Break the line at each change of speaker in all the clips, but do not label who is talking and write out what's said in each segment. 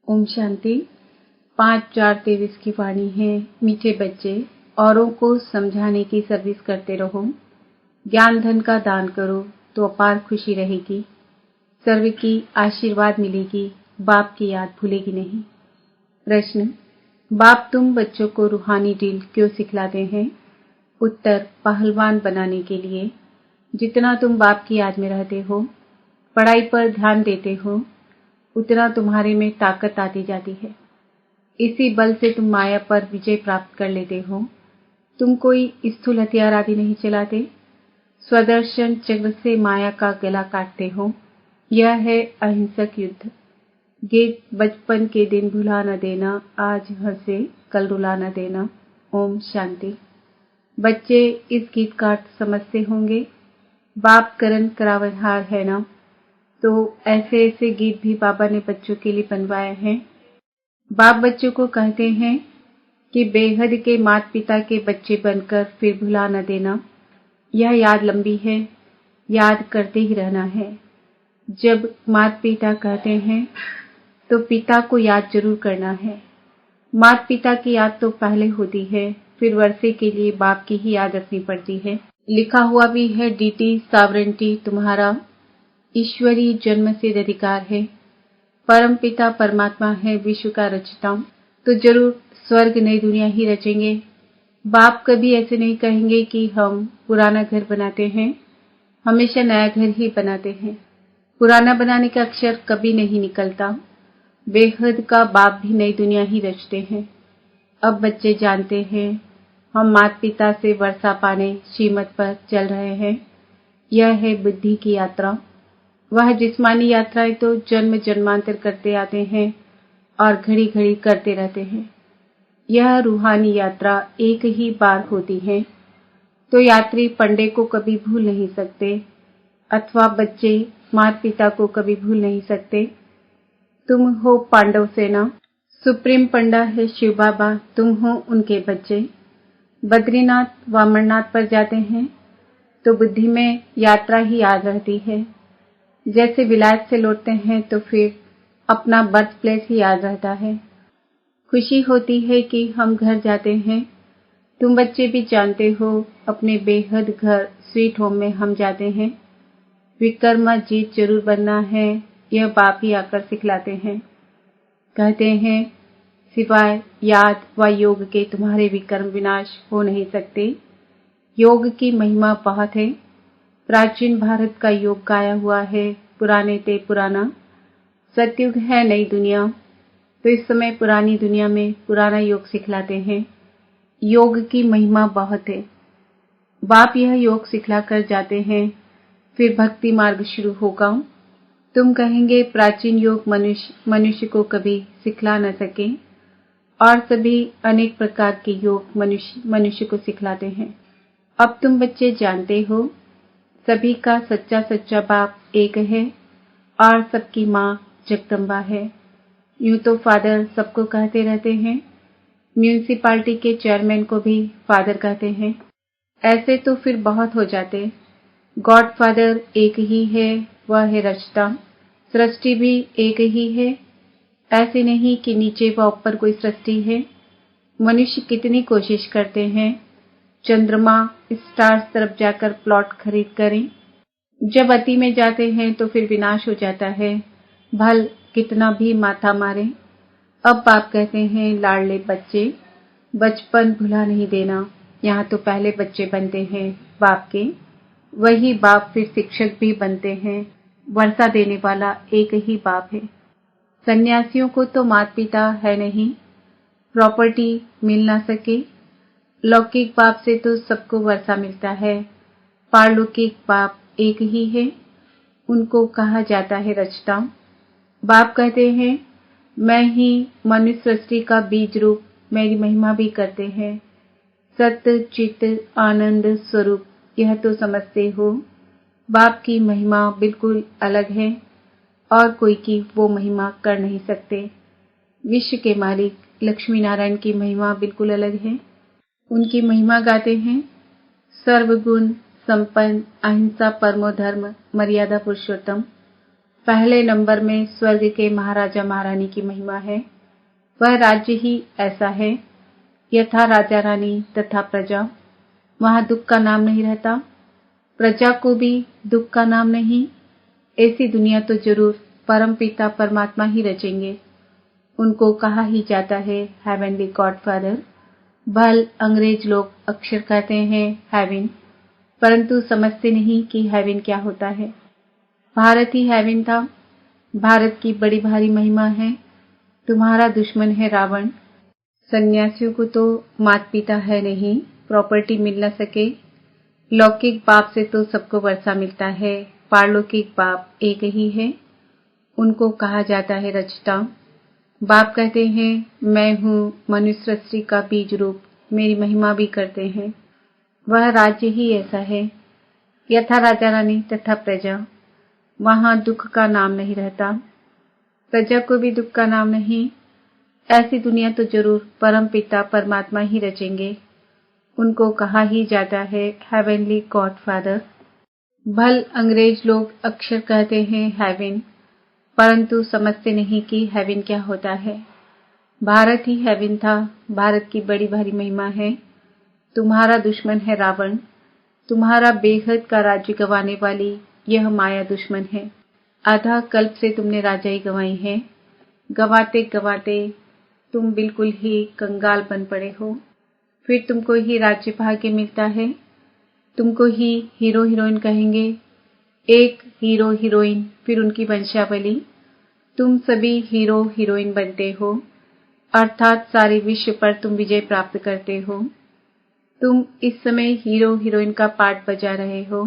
ओम शांति। 5/4/23 की वाणी है। मीठे बच्चे, औरों को समझाने की सर्विस करते रहो। ज्ञान धन का दान करो तो अपार खुशी रहेगी। सर्व की आशीर्वाद मिलेगी। बाप की याद भूलेगी नहीं। प्रश्न: बाप तुम बच्चों को रूहानी ड्रिल क्यों सिखलाते हैं? उत्तर: पहलवान बनाने के लिए। जितना तुम बाप की याद में रहते हो, पढ़ाई पर ध्यान देते हो, उतना तुम्हारे में ताकत आती जाती है। इसी बल से तुम माया पर विजय प्राप्त कर लेते हो। तुम कोई स्थूल हथियार आदि नहीं चलाते, स्वदर्शन चक्र से माया का गला काटते हो। यह है अहिंसक युद्ध। गीत: बचपन के दिन भुला न देना, आज हंसे कल रुला न देना। ओम शांति। बच्चे इस गीत का अर्थ समझते होंगे। बाप करण करावनहार है ना, तो ऐसे ऐसे गीत भी बाबा ने बच्चों के लिए बनवाए हैं। बाप बच्चों को कहते हैं कि बेहद के माता पिता के बच्चे बनकर फिर भुला न देना। यह याद लंबी है, याद करते ही रहना है। जब माता पिता कहते हैं तो पिता को याद जरूर करना है। माता पिता की याद तो पहले होती है, फिर वर्षे के लिए बाप की ही याद रखनी पड़ती है। लिखा हुआ भी है, डीटी सॉवरेंटी तुम्हारा ईश्वरीय जन्म सिद्ध अधिकार है। परम पिता परमात्मा है विश्व का रचता, तो जरूर स्वर्ग नई दुनिया ही रचेंगे। बाप कभी ऐसे नहीं कहेंगे कि हम पुराना घर बनाते हैं, हमेशा नया घर ही बनाते हैं। पुराना बनाने का अक्षर कभी नहीं निकलता। बेहद का बाप भी नई दुनिया ही रचते हैं। अब बच्चे जानते हैं, हम माता पिता से वर्षा पाने श्रीमत पर चल रहे हैं। यह है बुद्धि की यात्रा। वह जिस्मानी यात्राएं तो जन्म जन्मांतर करते आते हैं और घड़ी घड़ी करते रहते हैं। यह रूहानी यात्रा एक ही बार होती है, तो यात्री पंडे को कभी भूल नहीं सकते, अथवा बच्चे माता पिता को कभी भूल नहीं सकते। तुम हो पांडव सेना, सुप्रीम पंडा है शिव बाबा, तुम हो उनके बच्चे। बद्रीनाथ व अमरनाथ पर जाते हैं तो बुद्धि में यात्रा ही याद रहती है। जैसे विलायत से लौटते हैं तो फिर अपना बर्थ प्लेस ही याद रहता है। खुशी होती है कि हम घर जाते हैं। तुम बच्चे भी जानते हो, अपने बेहद घर स्वीट होम में हम जाते हैं। विकर्मा जीत जरूर बनना है, यह बाप ही आकर सिखलाते हैं। कहते हैं, सिवाय याद व योग के तुम्हारे विकर्म विनाश हो नहीं सकते। योग की महिमा बहुत है। प्राचीन भारत का योग गाया हुआ है, पुराने ते पुराना। सतयुग है नई दुनिया, तो इस समय पुरानी दुनिया में पुराना योग सिखलाते हैं। योग की महिमा बहुत है। बाप यह योग सिखलाकर जाते हैं, फिर भक्ति मार्ग शुरू होगा। तुम कहेंगे प्राचीन योग मनुष्य को कभी सिखला न सके, और सभी अनेक प्रकार के योग मनुष्य को सिखलाते हैं। अब तुम बच्चे जानते हो, सभी का सच्चा सच्चा बाप एक है और सबकी माँ जगदम्बा है। यूं तो फादर सबको कहते रहते हैं, म्यूनिसिपालिटी के चेयरमैन को भी फादर कहते हैं। ऐसे तो फिर बहुत हो जाते। गॉड फादर एक ही है, वह है रचता। सृष्टि भी एक ही है। ऐसे नहीं कि नीचे व ऊपर कोई सृष्टि है। मनुष्य कितनी कोशिश करते हैं, चंद्रमा स्टार्स तरफ जाकर प्लॉट खरीद करें। जब अति में जाते हैं तो फिर विनाश हो जाता है, भल कितना भी माथा मारे। अब बाप कहते हैं, लाडले बच्चे, बचपन भुला नहीं देना। यहाँ तो पहले बच्चे बनते हैं बाप के, वही बाप फिर शिक्षक भी बनते हैं। वर्षा देने वाला एक ही बाप है। सन्यासियों को तो माता पिता है नहीं, प्रॉपर्टी मिल ना सके। लौकिक बाप से तो सबको वर्षा मिलता है। पारलौकिक बाप एक ही है, उनको कहा जाता है रचता। बाप कहते हैं, मैं ही मनुष्य सृष्टि का बीज रूप, मेरी महिमा भी करते हैं। सत्य चित्त आनंद स्वरूप, यह तो समझते हो। बाप की महिमा बिल्कुल अलग है और कोई की वो महिमा कर नहीं सकते। विश्व के मालिक लक्ष्मी नारायण की महिमा बिल्कुल अलग है। उनकी महिमा गाते हैं, सर्वगुण संपन्न, अहिंसा परमो धर्म, मर्यादा पुरुषोत्तम। पहले नंबर में स्वर्ग के महाराजा महारानी की महिमा है। वह राज्य ही ऐसा है, यथा राजा रानी तथा प्रजा। वहां दुख का नाम नहीं रहता, प्रजा को भी दुख का नाम नहीं। ऐसी दुनिया तो जरूर परमपिता परमात्मा ही रचेंगे। उनको कहा ही जाता है हेवनली गॉडफादर। भल अंग्रेज लोग अक्सर कहते हैं हेवन, परंतु समझते नहीं कि हेवन क्या होता है। भारत ही हेवन था। भारत की बड़ी भारी महिमा है। तुम्हारा दुश्मन है रावण। सन्यासियों को तो माता पिता है नहीं, प्रॉपर्टी मिल न सके। लौकिक बाप से तो सबको वर्षा मिलता है, पारलौकिक बाप एक ही है। उनको कहा जाता है रचता। बाप कहते हैं मैं हूँ मनुष्य सृष्टि का बीज रूप, मेरी महिमा भी करते हैं। वह राज्य ही ऐसा है, यथा राजा रानी तथा प्रजा। वहां दुख का नाम नहीं रहता, प्रजा को भी दुख का नाम नहीं। ऐसी दुनिया तो जरूर परम पिता परमात्मा ही रचेंगे। उनको कहा ही जाता है हेवनली गॉडफादर। भल अंग्रेज लोग अक्सर कहते हैं हेवन, परंतु समझते नहीं कि हेवन क्या होता है। भारत ही हेवन था। भारत की बड़ी भारी महिमा है। तुम्हारा दुश्मन है रावण। तुम्हारा बेहद का राज्य गंवाने वाली यह माया दुश्मन है। आधा कल्प से तुमने राजाई गंवाई है। गंवाते गंवाते तुम बिल्कुल ही कंगाल बन पड़े हो। फिर तुमको ही राज्य भाग्य मिलता है। तुमको ही हीरो हीरोइन कहेंगे। एक हीरो हीरोइन, फिर उनकी वंशावली। तुम सभी हीरो हीरोइन बनते हो, अर्थात सारे विश्व पर तुम विजय प्राप्त करते हो। तुम इस समय हीरो हीरोइन का पार्ट बजा रहे हो।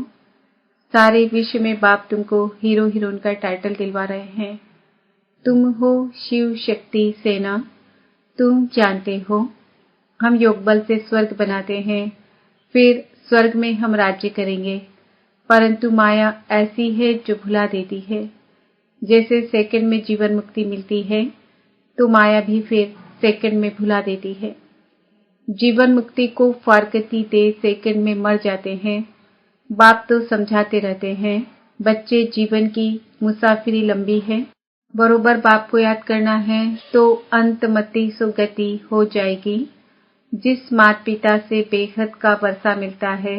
सारे विश्व में बाप तुमको हीरो हीरोइन का टाइटल दिलवा रहे हैं। तुम हो शिव शक्ति सेना। तुम जानते हो हम योग बल से स्वर्ग बनाते हैं, फिर स्वर्ग में हम राज्य करेंगे। परंतु माया ऐसी है जो भुला देती है। जैसे सेकंड में जीवन मुक्ति मिलती है, तो माया भी फिर सेकंड में भुला देती है। जीवन मुक्ति को फारकती दे सेकंड में मर जाते हैं। बाप तो समझाते रहते हैं बच्चे जीवन की मुसाफिरी लंबी है। बरोबर बाप को याद करना है तो अंत मति सो गति हो जाएगी। जिस माता पिता से बेहद का वर्षा मिलता है,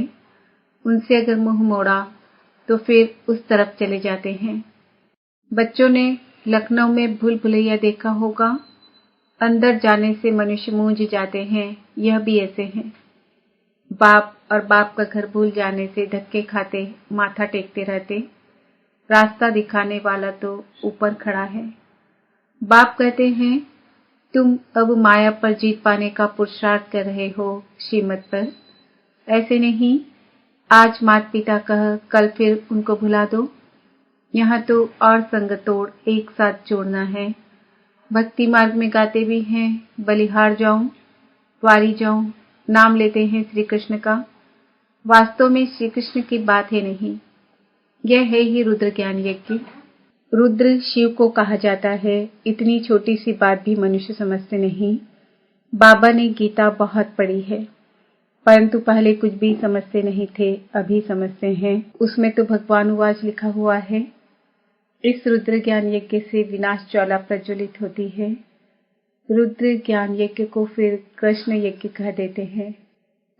उनसे अगर मुंह मोड़ा तो फिर उस तरफ चले जाते हैं। बच्चों ने लखनऊ में भूल भुलैया देखा होगा। अंदर जाने से मनुष्य मूंझ जाते हैं। यह भी ऐसे हैं। बाप और बाप का घर भूल जाने से धक्के खाते, माथा टेकते रहते। रास्ता दिखाने वाला तो ऊपर खड़ा है। बाप कहते हैं तुम अब माया पर जीत पाने का पुरुषार्थ कर रहे हो श्रीमत पर। ऐसे नहीं, आज माता पिता कह कल फिर उनको भुला दो। यहाँ तो और संग तोड़ एक साथ जोड़ना है। भक्ति मार्ग में गाते भी हैं बलिहार जाऊं, वारी जाऊं, नाम लेते हैं श्री कृष्ण का। वास्तव में श्री कृष्ण की बात है नहीं, यह है ही रुद्र ज्ञान यज्ञ। रुद्र शिव को कहा जाता है। इतनी छोटी सी बात भी मनुष्य समझते नहीं। बाबा ने गीता बहुत पढ़ी है, परंतु पहले कुछ भी समझते नहीं थे, अभी समझते हैं। उसमें तो भगवान वाच लिखा हुआ है। इस रुद्र ज्ञान यज्ञ से विनाश ज्वाला प्रज्वलित होती है। रुद्र ज्ञान यज्ञ को फिर कृष्ण यज्ञ कह देते हैं।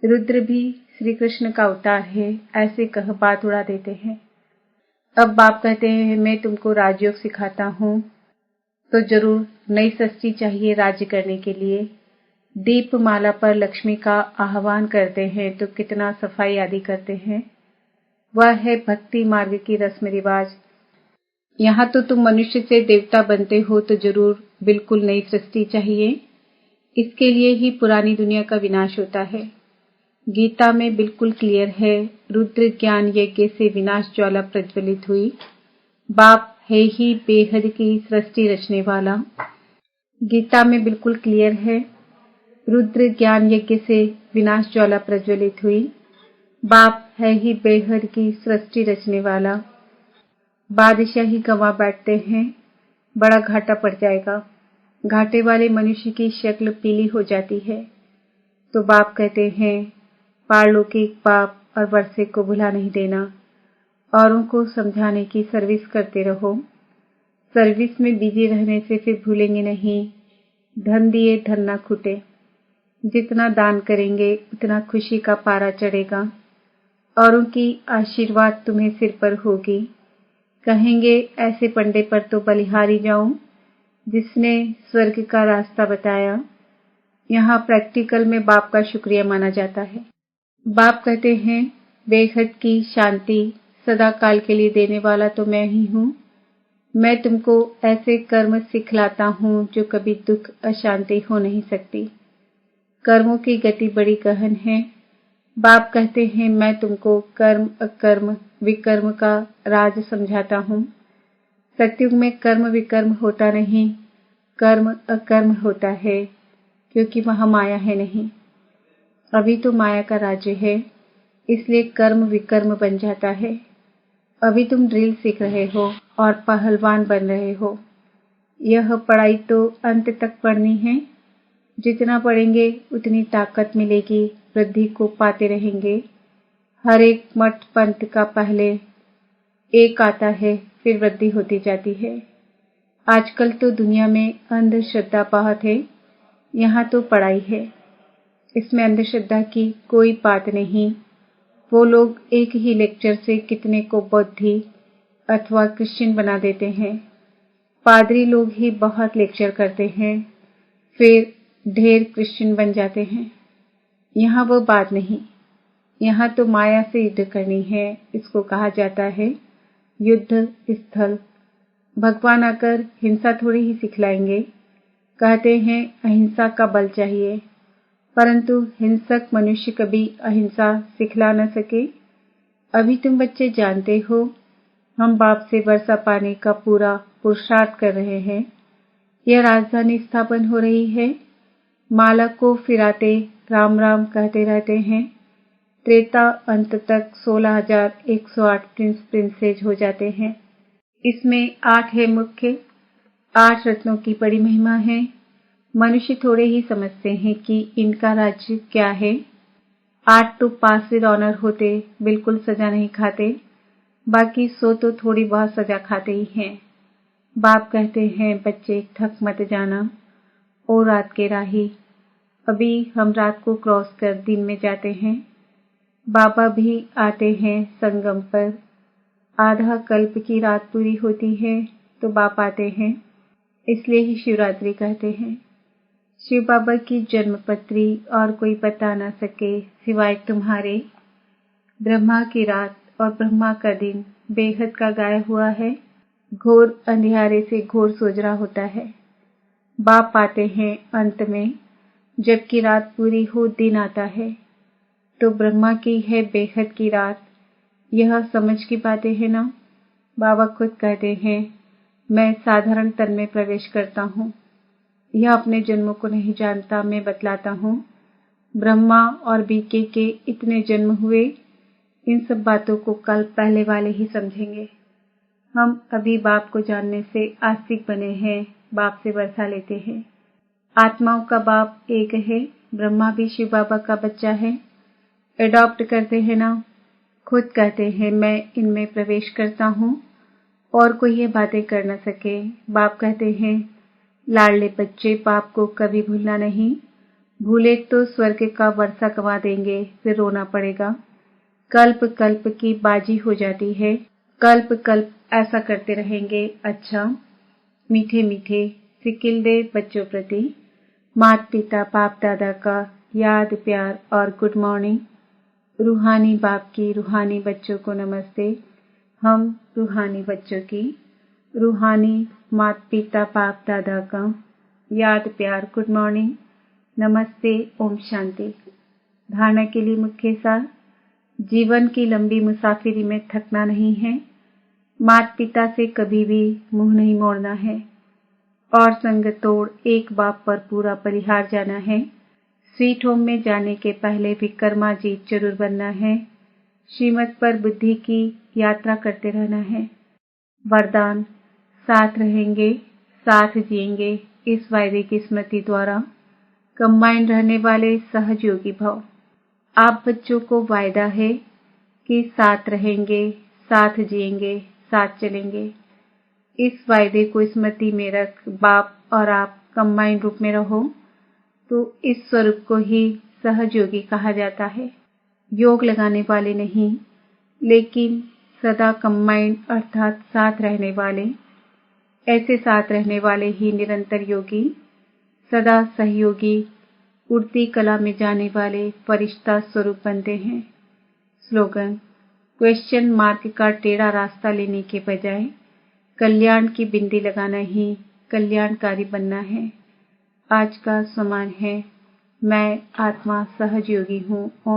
रुद्र भी श्री कृष्ण का अवतार है, ऐसे कह बात उड़ा देते हैं। अब बाप कहते हैं मैं तुमको राजयोग सिखाता हूँ, तो जरूर नई सृष्टि चाहिए राज्य करने के लिए। दीप माला पर लक्ष्मी का आह्वान करते हैं तो कितना सफाई आदि करते हैं। वह है भक्ति मार्ग की रस्म रिवाज। यहाँ तो तुम मनुष्य से देवता बनते हो तो जरूर बिल्कुल नई सृष्टि चाहिए। इसके लिए ही पुरानी दुनिया का विनाश होता है। गीता में बिल्कुल क्लियर है, रुद्र ज्ञान यज्ञ से विनाश ज्वाला प्रज्वलित हुई। बाप है ही बेहद की सृष्टि रचने वाला। गीता में बिल्कुल क्लियर है, रुद्र ज्ञान यज्ञ से विनाश ज्वाला प्रज्वलित हुई। बाप है ही बेहद की सृष्टि रचने वाला। बादशाही गंवा बैठते हैं, बड़ा घाटा पड़ जाएगा। घाटे वाले मनुष्य की शक्ल पीली हो जाती है। तो बाप कहते हैं पारलौकिक पाप और वर्षे को भुला नहीं देना। औरों को समझाने की सर्विस करते रहो। सर्विस में बिजी रहने से फिर भूलेंगे नहीं, धन दिए धन ना छूटे। जितना दान करेंगे उतना खुशी का पारा चढ़ेगा। औरों की आशीर्वाद तुम्हें सिर पर होगी। कहेंगे ऐसे पंडे पर तो बलिहारी जाऊं जिसने स्वर्ग का रास्ता बताया। यहाँ प्रैक्टिकल में बाप का शुक्रिया माना जाता है। बाप कहते हैं बेहद की शांति सदा काल के लिए देने वाला तो मैं ही हूँ। मैं तुमको ऐसे कर्म सिखलाता हूँ जो कभी दुख अशांति हो नहीं सकती। कर्मों की गति बड़ी गहन है। बाप कहते हैं मैं तुमको कर्म अकर्म विकर्म का राज समझाता हूँ। सत्युग में कर्म विकर्म होता नहीं, कर्म अकर्म होता है, क्योंकि वहाँ माया है नहीं। अभी तो माया का राज्य है, इसलिए कर्म विकर्म बन जाता है। अभी तुम ड्रिल सीख रहे हो और पहलवान बन रहे हो। यह पढ़ाई तो अंत तक पढ़नी है। जितना पढ़ेंगे उतनी ताकत मिलेगी, वृद्धि को पाते रहेंगे। हर एक मठ पंथ का पहले एक आता है, फिर वृद्धि होती जाती है। आजकल तो दुनिया में अंधश्रद्धा बहुत है। यहाँ तो पढ़ाई है, इसमें अंधश्रद्धा की कोई बात नहीं। वो लोग एक ही लेक्चर से कितने को बौद्धी अथवा क्रिश्चियन बना देते हैं। पादरी लोग ही बहुत लेक्चर करते हैं, फिर ढेर क्रिश्चियन बन जाते हैं। यहाँ वो बात नहीं। यहाँ तो माया से युद्ध करनी है। इसको कहा जाता है युद्ध स्थल। भगवान आकर हिंसा थोड़ी ही सिखलाएंगे। कहते हैं अहिंसा का बल चाहिए, परंतु हिंसक मनुष्य कभी अहिंसा सिखला न सके। अभी तुम बच्चे जानते हो, हम बाप से वर्षा पाने का पूरा पुरुषार्थ कर रहे हैं। यह राजधानी स्थापन हो रही है। माला को फिराते राम राम कहते रहते हैं। त्रेता अंत तक 16,108 प्रिंस प्रिंसेज हो जाते हैं। इसमें 8 है मुख्य। 8 रत्नों की बड़ी महिमा है। मनुष्य थोड़े ही समझते हैं कि इनका राज्य क्या है। 8 तो पास विद ऑनर होते, बिल्कुल सजा नहीं खाते। बाकी 100 तो थोड़ी बहुत सजा खाते ही हैं। बाप कहते हैं बच्चे थक मत जाना, ओ रात के राही। अभी हम रात को क्रॉस कर दिन में जाते हैं। बाबा भी आते हैं संगम पर। आधा कल्प की रात पूरी होती है तो बाप आते हैं, इसलिए ही शिवरात्रि कहते हैं। शिव बाबा की जन्मपत्री और कोई बता ना सके सिवाय तुम्हारे। ब्रह्मा की रात और ब्रह्मा का दिन बेहद का गाया हुआ है। घोर अंधियारे से घोर सोजरा होता है। बाप आते हैं अंत में, जबकि रात पूरी हो दिन आता है। तो ब्रह्मा की है बेहद की रात। यह समझ की बातें हैं ना। बाबा खुद कहते हैं मैं साधारण तन में प्रवेश करता हूँ। यह अपने जन्मों को नहीं जानता, मैं बतलाता हूँ। ब्रह्मा और बीके के इतने जन्म हुए, इन सब बातों को कल पहले वाले ही समझेंगे। हम अभी बाप को जानने से आस्तिक बने हैं, बाप से वर्षा लेते हैं। आत्माओं का बाप एक है। ब्रह्मा भी शिव बाबा का बच्चा है। एडॉप्ट करते हैं ना। खुद कहते हैं मैं इनमें प्रवेश करता हूँ और कोई ये बातें कर न सके। बाप कहते हैं लाडले बच्चे बाप को कभी भूलना नहीं। भूले तो स्वर्ग का वर्षा गंवा देंगे, फिर रोना पड़ेगा। कल्प कल्प की बाजी हो जाती है। कल्प कल्प ऐसा करते रहेंगे। अच्छा, मीठे मीठे सिकिल दे बच्चों प्रति माता पिता बाप दादा का याद प्यार और गुड मॉर्निंग। रूहानी बाप की रूहानी बच्चों को नमस्ते। हम रूहानी बच्चों की रूहानी माता पिता बाप दादा का याद प्यार गुड मॉर्निंग, नमस्ते, ओम शांति। धारणा के लिए मुख्य सार। जीवन की लंबी मुसाफिरी में थकना नहीं है। माता पिता से कभी भी मुंह नहीं मोड़ना है और संग तोड़ एक बाप पर पूरा परिहार जाना है। स्वीट होम में जाने के पहले विकर्मा जीत जरूर बनना है। श्रीमत पर बुद्धि की यात्रा करते रहना है। वरदान, साथ रहेंगे, साथ जिएंगे इस वायदे की स्मृति द्वारा। कंबाइंड रहने वाले सहयोगी भव। आप बच्चों को वायदा है कि साथ रहेंगे, साथ जिएंगे, साथ चलेंगे। इस वायदे को स्मृति में रख बाप और आप कंबाइंड रूप में रहो तो इस स्वरूप को ही सहज योगी कहा जाता है। योग लगाने वाले नहीं, लेकिन सदा कंबाइंड अर्थात साथ रहने वाले, ऐसे साथ रहने वाले ही निरंतर योगी, सदा सहयोगी, उड़ती कला में जाने वाले फरिश्ता स्वरूप बनते हैं। स्लोगन: क्वेश्चन मार्क का टेढ़ा रास्ता लेने के बजाय कल्याण की बिंदी लगाना ही कल्याणकारी बनना है। आज का सम्मान है, मैं आत्मा सहज योगी हूँ।